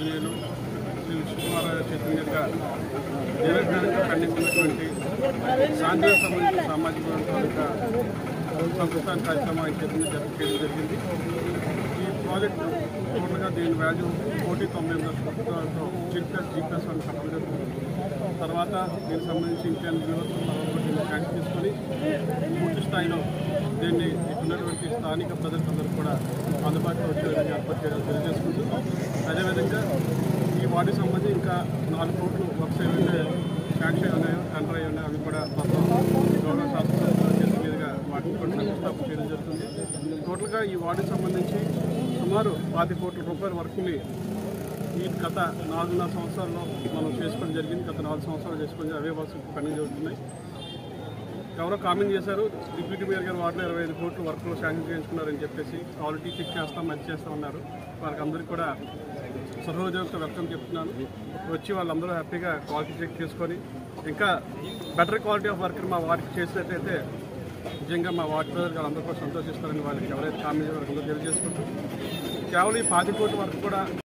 నేను శ్రీ విష్ణుకుమార్ చైతన్యంగా దేవస్థానంగా ఖండించినటువంటి సాంఘిక సంబంధించిన సామాజిక వర్గాల సంస్థాన కార్యక్రమాన్ని చేయడం జరిగింది. ఈ ప్రాజెక్టు టోటల్గా దీని వాల్యూ 1,99,00,000 జీపీఎస్ అని చెప్పడం జరుగుతుంది. తర్వాత దీనికి సంబంధించి ఇంకేమైనా దీన్ని ట్యాక్స్ తీసుకొని పూర్తి స్థాయిలో దీన్ని ఉన్నటువంటి స్థానిక ప్రజలందరూ కూడా అందుబాటులో వచ్చే విధంగా ఏర్పాటు చేయడం తెలియజేసుకుంటూ, అదేవిధంగా ఈ వాటికి సంబంధించి ఇంకా 4 కోట్లు వర్క్స్ ఏవైతే శాంక్షన్ ఉన్నాయో టెండర్ అయి ఉన్నాయో అవి కూడా మొత్తం గౌరవ శాసనసభ చేతుల మీదుగా వాటిని కూడా శంకుస్థాపన చేయడం జరుగుతుంది. టోటల్గా ఈ వాటికి సంబంధించి సుమారు 25 కోట్ల రూపాయల వర్క్ని ఈ గత 4.5 సంవత్సరాల్లో మనం చేసుకోవడం జరిగింది. గత 4 సంవత్సరాలు చేసుకొని అవే వర్క్స్ పెండింగ్ జరుగుతున్నాయి. ఎవరో కామెంట్ చేశారు, డిప్యూటీ మేయర్ గారు వాటిలో 25 కోట్లు వర్క్లు శాంక్షన్ చేయించుకున్నారని చెప్పేసి క్వాలిటీ చెక్ చేస్తాం అది చేస్తామన్నారు. వారికి అందరికీ కూడా సహోదరులతో వెల్కమ్ చెప్తున్నాను. వచ్చి వాళ్ళందరూ హ్యాపీగా క్వాలిటీ చెక్ చేసుకొని ఇంకా బెటర్ క్వాలిటీ ఆఫ్ వర్క్ మా వారికి చేసినట్టయితే నిజంగా మా వార్డు ప్రజలు వాళ్ళందరూ కూడా సంతోషిస్తారని వాళ్ళకి ఎవరైతే కామెంట్ చేయాలో అందరూ తెలియజేసుకుంటూ కేవలం ఈ 25 కోట్ల వరకు కూడా